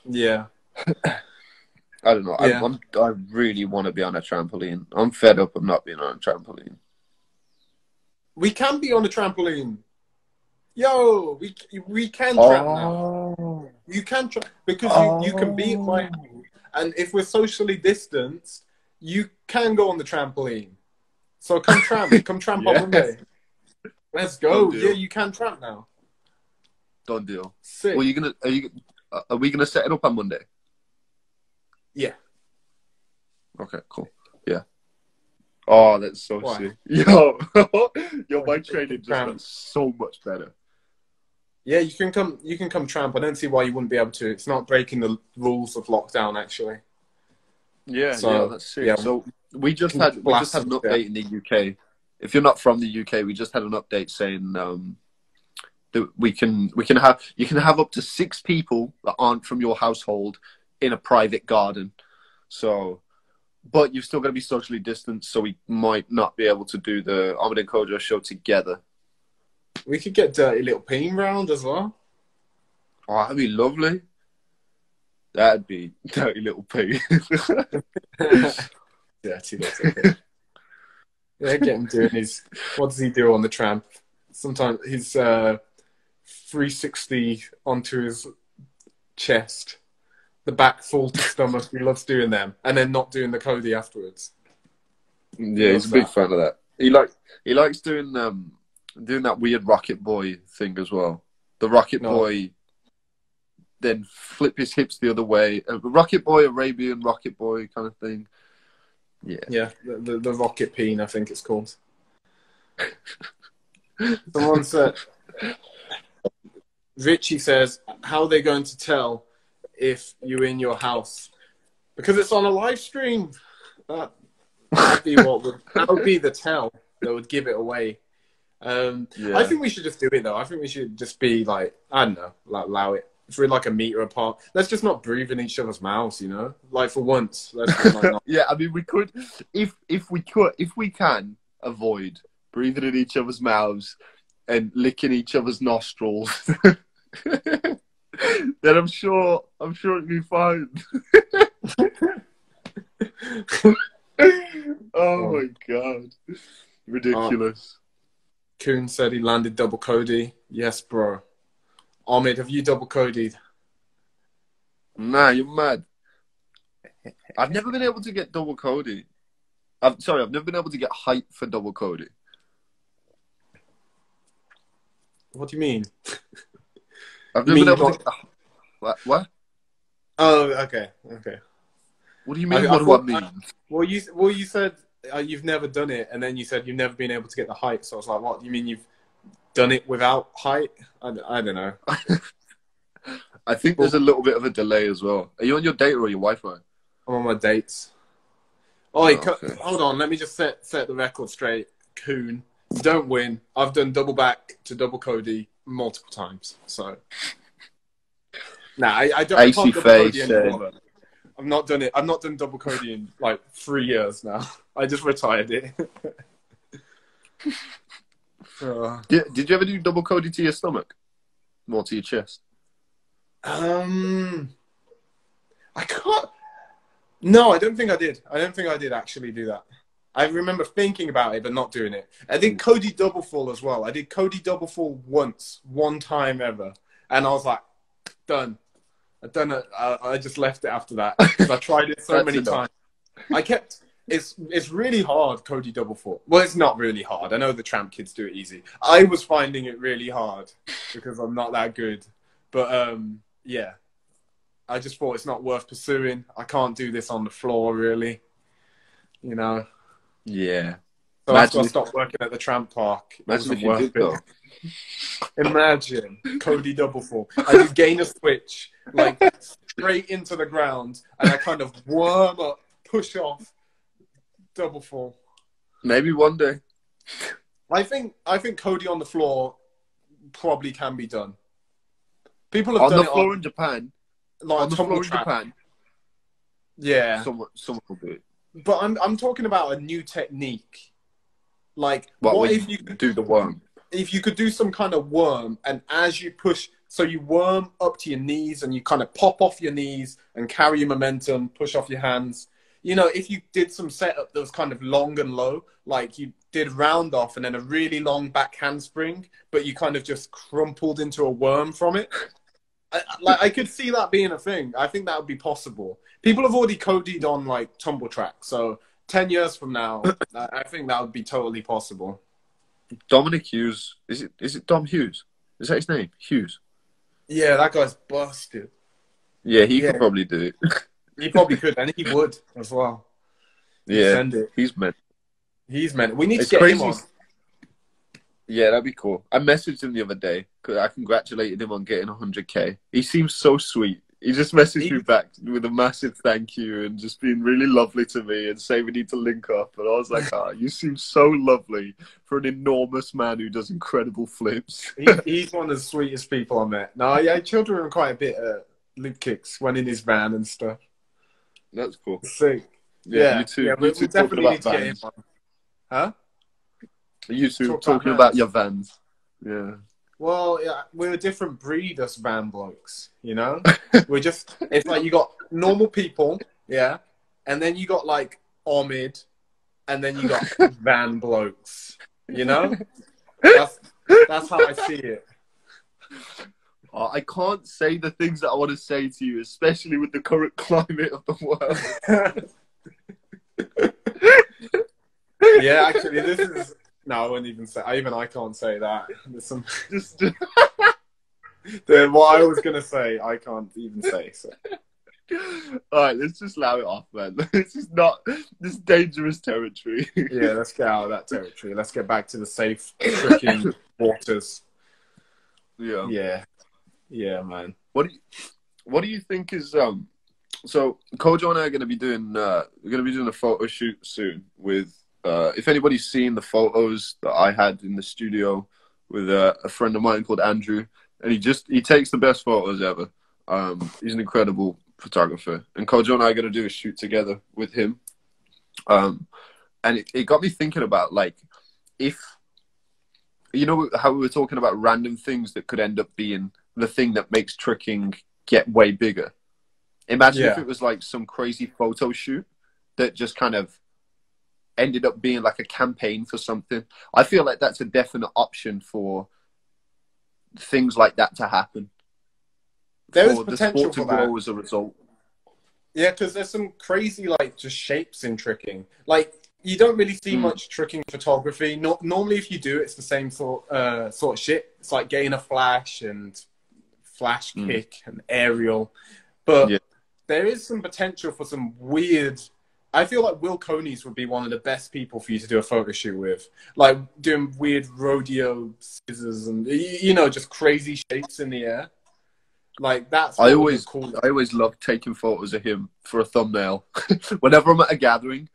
Yeah. I don't know. Yeah. I really want to be on a trampoline. I'm fed up of not being on a trampoline. We can be on a trampoline. Yo, we can tramp now. You can tramp because you can be at my home, and if we're socially distanced, you can go on the trampoline. So come tramp, on Monday. Let's go. Yeah, you can tramp now. Done deal. Sick. Well, are we gonna set it up on Monday? Yeah. Okay, cool. Yeah. Oh, that's so sick. Yo, my training just got so much better. Yeah, you can come tramp. I don't see why you wouldn't be able to. It's not breaking the rules of lockdown, actually. Yeah, that's sick. Yeah, so we just had an update in the UK. If you're not from the UK, we just had an update saying that you can have up to 6 people that aren't from your household in a private garden. So, but you've still got to be socially distanced, so we might not be able to do the Omid Kojo Show together. We could get Dirty Little Peen round as well. Oh, that'd be lovely. That'd be dirty little pig. Dirty little pig. Yeah, get him doing his. What does he do on the tramp? Sometimes he's 360 onto his chest, the back full to stomach. He loves doing them, and then not doing the Cody afterwards. Yeah, he's a big fan of that. He likes doing that weird Rocket Boy thing as well. The Rocket Boy, then flip his hips the other way. A Rocket Boy, Arabian Rocket Boy kind of thing. Yeah, the Rocket Peen, I think it's called. Someone said, Richie says, how are they going to tell if you're in your house? Because it's on a live stream. That would be the tell that would give it away. I think we should just do it though. I think we should just be like, I don't know, like allow it. If we're like a meter apart, let's just not breathe in each other's mouths, you know? Like for once. Let's just, like, not... Yeah, I mean we could if we can avoid breathing in each other's mouths and licking each other's nostrils, then I'm sure it'd be fine. Oh my god. Ridiculous. Kuhn said he landed double Cody. Yes, bro. Omid, have you double Cody'd? Nah, you're mad. I've never been able to get double Cody. I've never been able to get height for double Cody. What do you mean? I've never been able to get... What? Oh, okay. What do you mean, what do I mean? Well, you said you've never done it, and then you said you've never been able to get the height. So I was like, what? You mean you've done it without height? I don't know. I think there's a little bit of a delay as well. Are you on your data or your Wi-Fi? I'm on my dates. Okay. Hold on. Let me just set the record straight. Kuhn, don't win. I've done double back to double Cody multiple times. So, I don't. I can't double Cody anymore. I've not done it. I've not done double Cody in like 3 years now. I just retired it. Did you ever do double Cody to your stomach? More to your chest? I can't. No, I don't think I did. I don't think I did actually do that. I remember thinking about it, but not doing it. I did Cody double full as well. I did Cody double full one time ever. And I was like, done. I've done it. I just left it after that. Because I tried it so many times. It's really hard, Cody double full. Well, it's not really hard. I know the tramp kids do it easy. I was finding it really hard because I'm not that good. But, yeah. I just thought it's not worth pursuing. I can't do this on the floor, really. You know? Yeah. So that's why I stopped working at the tramp park. Imagine if you did, though. Imagine Cody double full. I just gain a switch, like, straight into the ground, and I kind of worm up, push off, double full. Maybe one day. I think Cody on the floor probably can be done. People have done it on the floor in Japan. Like on the floor in Japan. Yeah. Someone will do it. But I'm talking about a new technique. Like, what if you could do the worm? If you could do some kind of worm, and as you push, so you worm up to your knees, and you kind of pop off your knees and carry your momentum, push off your hands. You know, if you did some setup that was kind of long and low, like you did round off and then a really long back handspring, but you kind of just crumpled into a worm from it. I could see that being a thing. I think that would be possible. People have already Cody'd on like tumble track, so 10 years from now, I think that would be totally possible. Dominic Hughes, is it Dom Hughes? Is that his name? Hughes. Yeah, that guy's busted. Yeah, he could probably do it. He probably could, and he would as well. Yeah, he's meant. He's meant. We need to get him on. Yeah, that'd be cool. I messaged him the other day because I congratulated him on getting 100K. He seems so sweet. He just messaged me back with a massive thank you and just being really lovely to me and saying we need to link up. And I was like, you seem so lovely for an enormous man who does incredible flips. He's one of the sweetest people I met. No, yeah, I chilled with him quite a bit at Loop Kicks, went in his van and stuff. That's cool. Sick. Yeah, you too. Yeah, we definitely need to get him on. Huh? You two talking about your vans. Yeah. Well, yeah, we're a different breed, us van blokes, you know? It's like you got normal people, yeah, and then you got like Omid, and then you got van blokes, you know? That's, that's how I see it. I can't say the things that I want to say to you, especially with the current climate of the world. Yeah, actually, this is... No, I wouldn't even say... I can't say that. There's some... Just... what I was going to say, I can't even say, so... All right, let's just allow it off, man. This is not this dangerous territory. Yeah, let's get out of that territory. Let's get back to the safe, tricking waters. Yeah, man. What do you think is So Kojo and I are going to be doing a photo shoot soon with if anybody's seen the photos that I had in the studio with a friend of mine called Andrew, and he takes the best photos ever. He's an incredible photographer, and Kojo and I are going to do a shoot together with him. And it got me thinking about, like, if, you know how we were talking about random things that could end up being the thing that makes tricking get way bigger. Imagine if it was like some crazy photo shoot that just kind of ended up being like a campaign for something. I feel like that's a definite option for things like that to happen. There is potential for that. Grow as a result. Yeah, because there's some crazy, like, just shapes in tricking. Like, you don't really see much tricking photography. Normally, if you do, it's the same sort of shit. It's like getting a flash and flash kick and aerial. But there is some potential for some weird... I feel like Will Coney's would be one of the best people for you to do a photo shoot with. Like, doing weird rodeo scissors and, you know, just crazy shapes in the air. Like, that's I always love taking photos of him for a thumbnail. Whenever I'm at a gathering,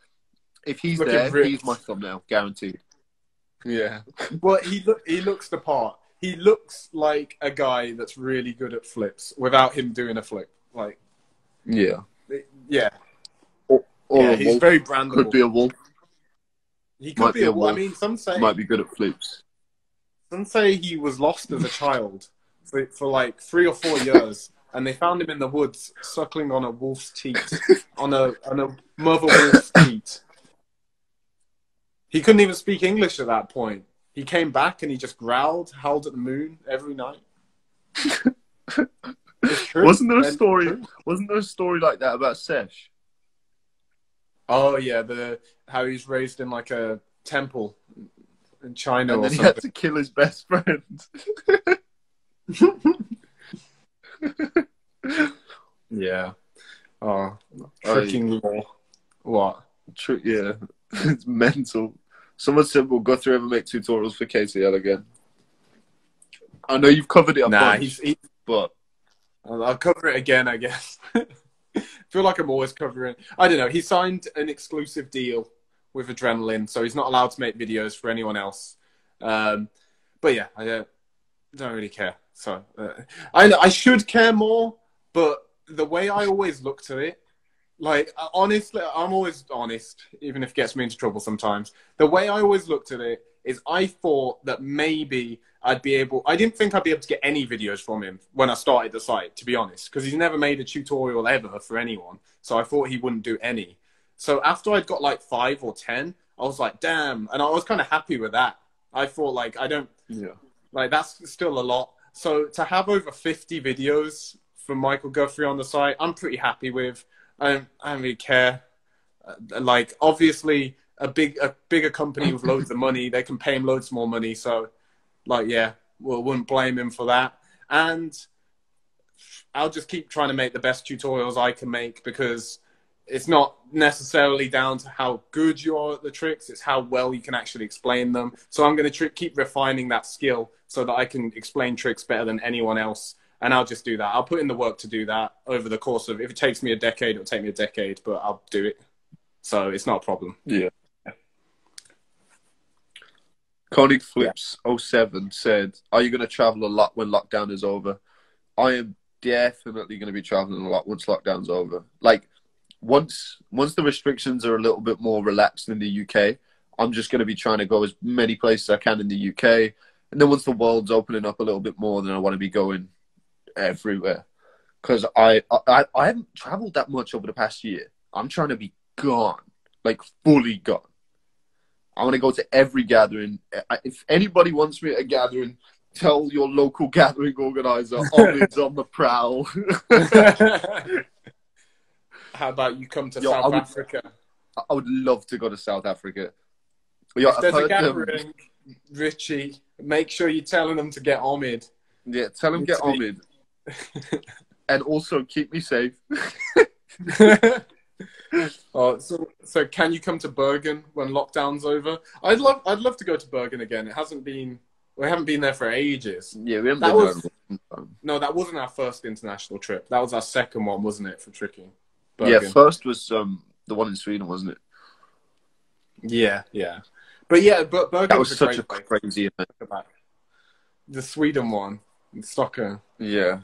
if he's there, he's my thumbnail, guaranteed. Yeah. Well, he looks the part. He looks like a guy that's really good at flips without him doing a flip. Like, yeah. Or he's very brandable. Could be a wolf. He could be a wolf. I mean, some say might be good at flips. Some say he was lost as a child for like 3 or 4 years, and they found him in the woods suckling on a wolf's teat, on a mother wolf's teat. He couldn't even speak English at that point. He came back and he just growled, howled at the moon every night. Wasn't there a story like that about Sesh? Oh yeah, how he's raised in like a temple in China, and then or something. He had to kill his best friend. Yeah. Oh, tricking law. What? Yeah, it's mental. Someone said we'll go through and make tutorials for KCL again. I know you've covered it a bunch, but I'll cover it again, I guess. I feel like I'm always covering. I don't know. He signed an exclusive deal with Adrenaline, so he's not allowed to make videos for anyone else. But yeah, I don't really care. So I should care more, but the way I always look to it, like, honestly, I'm always honest, even if it gets me into trouble sometimes. The way I always looked at it is I thought that maybe I didn't think I'd be able to get any videos from him when I started the site, to be honest, because he's never made a tutorial ever for anyone. So I thought he wouldn't do any. So after I'd got like 5 or 10, I was like, damn. And I was kind of happy with that. I thought, like, like, that's still a lot. So to have over 50 videos from Michael Guthrie on the site, I'm pretty happy with. I don't really care. Like, obviously, a bigger company with loads of money, they can pay him loads more money. So, like, yeah, wouldn't blame him for that. And I'll just keep trying to make the best tutorials I can make, because it's not necessarily down to how good you are at the tricks. It's how well you can actually explain them. So I'm going to keep refining that skill so that I can explain tricks better than anyone else. And I'll just do that. I'll put in the work to do that over the course of, if it takes me a decade, it'll take me a decade, but I'll do it. So it's not a problem. Yeah. Koenig Flips 07 said, are you going to travel a lot when lockdown is over? I am definitely going to be traveling a lot once lockdown's over. Like, once the restrictions are a little bit more relaxed in the UK, I'm just going to be trying to go as many places as I can in the UK. And then once the world's opening up a little bit more, then I want to be going everywhere. Because I haven't traveled that much over the past year. I'm trying to be gone, like fully gone. I want to go to every gathering. If anybody wants me at a gathering, tell your local gathering organizer, Omid's on the prowl. How about you come to South Africa? I would love to go to South Africa. If there's a gathering, Richie, make sure you're telling them to get Omid. Yeah, tell them get Omid. And also keep me safe. Oh, so can you come to Bergen when lockdown's over? I'd love to go to Bergen again. We haven't been there for ages. Yeah, we haven't been there. No, that wasn't our first international trip. That was our second one, wasn't it, for tricking? Bergen. Yeah, first was the one in Sweden, wasn't it? Yeah. But Bergen was such a crazy event. The Sweden one in Stockholm. Yeah.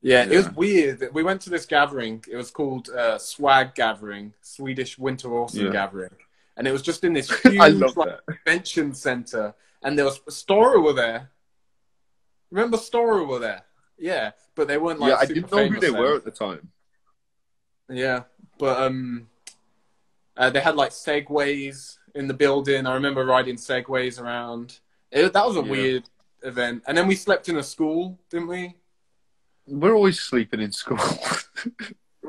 Yeah, it was weird. We went to this gathering. It was called Swag Gathering, Swedish Winter Awesome Gathering. And it was just in this huge convention center. And there was Stora were there. Remember Stora were there? Yeah, but they weren't I didn't know who they were at the time. Yeah, but they had like segways in the building. I remember riding segways around. That was a weird event. And then we slept in a school, didn't we? We're always sleeping in school.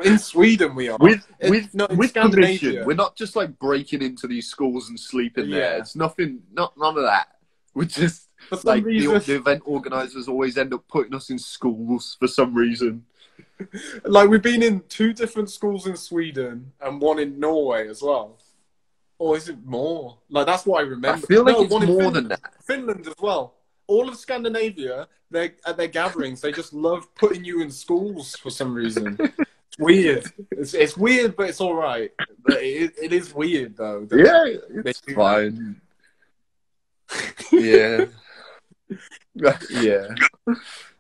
In Sweden, we are. With Scandinavia. permission. We're not just like breaking into these schools and sleeping there. It's none of that. We're just like the event organizers always end up putting us in schools for some reason. Like we've been in 2 different schools in Sweden and 1 in Norway as well. Or is it more? Like that's what I remember. I feel like it's more than that. Finland as well. All of Scandinavia, at their gatherings, they just love putting you in schools for some reason. It's weird. It's weird, but it's all right. But it is weird, though. Yeah, it's fine. Yeah. Yeah.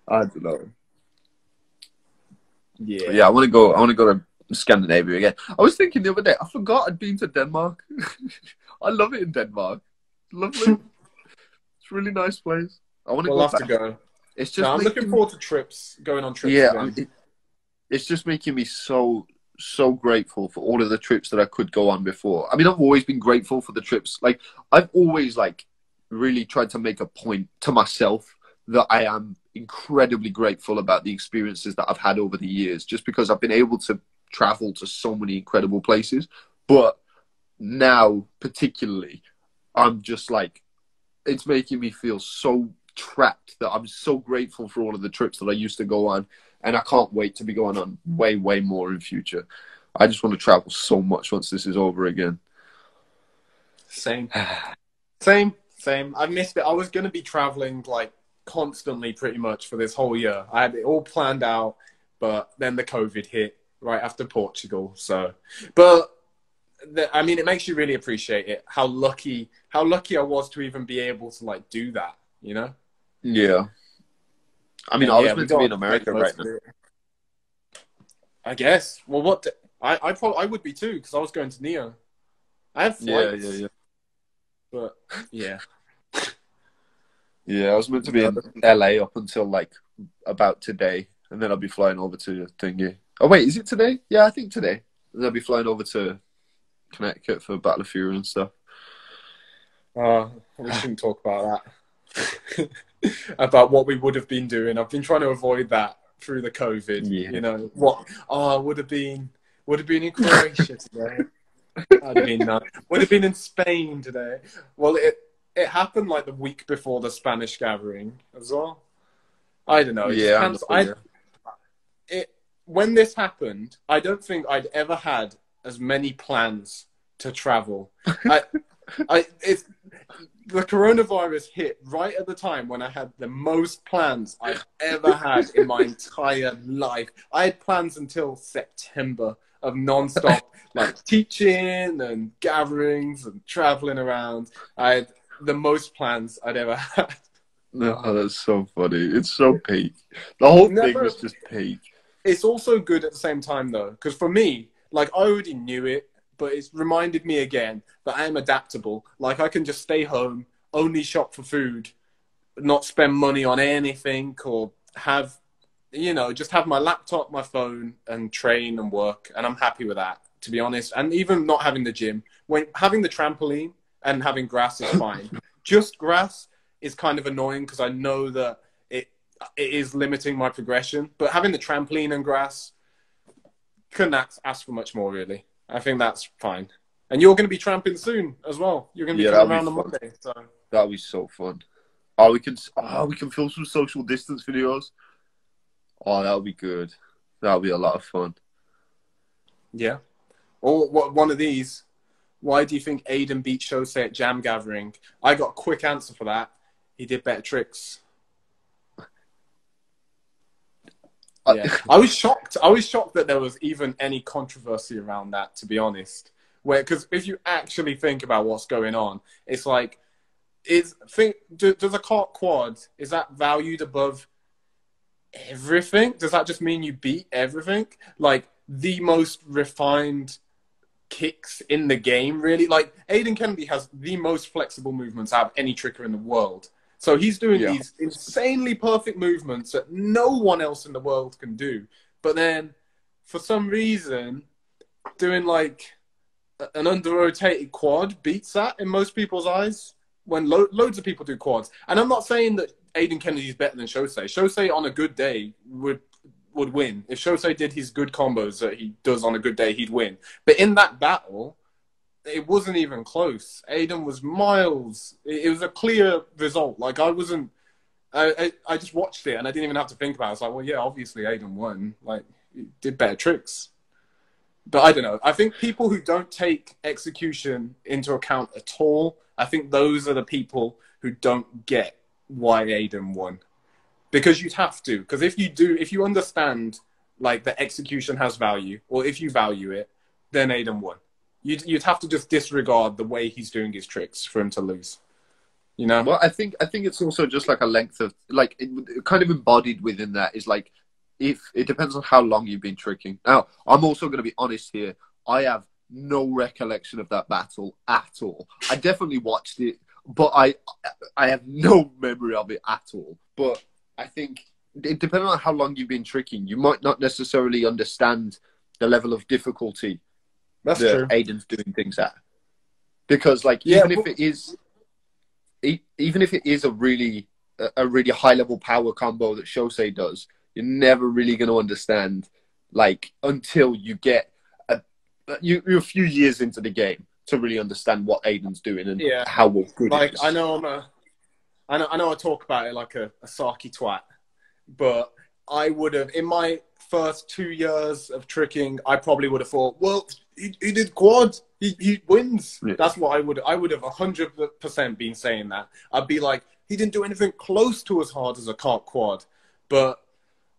I don't know. Yeah. But yeah, I want to go to Scandinavia again. I was thinking the other day, I forgot I'd been to Denmark. I love it in Denmark. Lovely. It's a really nice place. I want to go back. To go. It's just I'm looking forward to going on trips. Yeah, it's just making me so grateful for all of the trips that I could go on before. I mean, I've always been grateful for the trips. Like, I've always really tried to make a point to myself that I am incredibly grateful about the experiences that I've had over the years, just because I've been able to travel to so many incredible places. But now, particularly, I'm just it's making me feel so trapped that I'm so grateful for all of the trips that I used to go on, and I can't wait to be going on way more in future. I just want to travel so much once this is over again. Same. I've missed it. I was going to be traveling constantly pretty much for this whole year. I had it all planned out, but then the COVID hit right after Portugal. So, but I mean, it makes you really appreciate it. How lucky I was to even be able to do that. You know? Yeah. I mean, I was meant to be in America right now. I guess. Well, I would be too, because I was going to Neo. I have flights. Yeah. But yeah. Yeah, I was meant to be in LA up until about today, and then I'll be flying over to thingy. Oh wait, is it today? Yeah, I think today. And then I'll be flying over to Connecticut for Battle of Fury and stuff. We shouldn't talk about that. About what we would have been doing. I've been trying to avoid that through the COVID. Yeah. You know what? I would have been in Croatia today. I'd have been would have been in Spain today. Well, it happened the week before the Spanish gathering as well. I don't know. When this happened, I don't think I'd ever had as many plans to travel. The coronavirus hit right at the time when I had the most plans I've ever had in my entire life. I had plans until September of non-stop teaching and gatherings and traveling around. I had the most plans I'd ever had. No, that's so funny. It's so peak. The whole thing was just peak. It's also good at the same time, though, because for me, I already knew it, but it's reminded me again that I am adaptable. I can just stay home, only shop for food, not spend money on anything, or have, just have my laptop, my phone, and train and work. And I'm happy with that, to be honest. And even not having the gym, when having the trampoline and having grass is fine. Just grass is kind of annoying because I know that it is limiting my progression. But having the trampoline and grass, couldn't ask for much more, really. I think that's fine. And you're going to be tramping soon as well. You're going to be coming around on Monday. So that'll be so fun. Oh, we can film some social distance videos. Oh, that'll be good. That'll be a lot of fun. Yeah. Or one of these. Why do you think Aiden beat Shosei at Jam Gathering? I got a quick answer for that. He did better tricks. Yeah. I was shocked. I was shocked that there was even any controversy around that, to be honest. Because if you actually think about what's going on, it's like, does a cart quad, is that valued above everything? Does that just mean you beat everything? Like, the most refined kicks in the game, really? Like, Aiden Kennedy has the most flexible movements out of any tricker in the world. So he's doing these insanely perfect movements that no one else in the world can do. But then, for some reason, doing like an under-rotated quad beats that in most people's eyes, when loads of people do quads. And I'm not saying that Aiden Kennedy is better than Shosei. Shosei on a good day would win. If Shosei did his good combos that he does on a good day, he'd win. But in that battle, it wasn't even close. Aiden was miles. It was a clear result. Like, I just watched it and I didn't even have to think about it. I was like, well, yeah, obviously Aiden won. Like, he did better tricks. But I don't know. I think people who don't take execution into account at all, I think those are the people who don't get why Aiden won. Because you'd have to. Because if you understand, like, that execution has value, or if you value it, then Aiden won. You'd have to just disregard the way he's doing his tricks for him to lose. You know? Well, I think it's also just like a length of, like, it kind of embodied within that is like, if it depends on how long you've been tricking. Now, I'm also going to be honest here. I have no recollection of that battle at all. I definitely watched it, but I have no memory of it at all. But I think it depends on how long you've been tricking. You might not necessarily understand the level of difficulty that true. Aiden's doing things at. Because, like, even if it is a really high level power combo that Shosei does, you're never really going to understand, like, until you get you're a few years into the game to really understand what Aiden's doing and how good it is. I know I talk about it like a sarky twat, but I would have, in my first 2 years of tricking, I probably would have thought, well, he did quad, he wins. Yeah. That's what I would have 100% been saying that. I'd be like, he didn't do anything close to as hard as a cart quad. But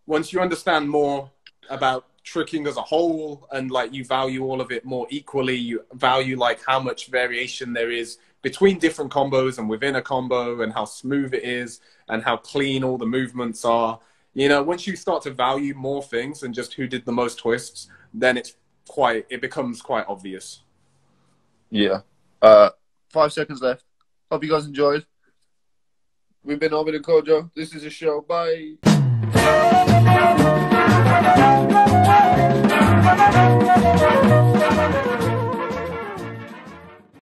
once you understand more about tricking as a whole, and like you value all of it more equally, you value like how much variation there is between different combos and within a combo, and how smooth it is and how clean all the movements are. You know, once you start to value more things than just who did the most twists, then it becomes quite obvious. Yeah. 5 seconds left. Hope you guys enjoyed. We've been Omid Kojo. This is a show. Bye.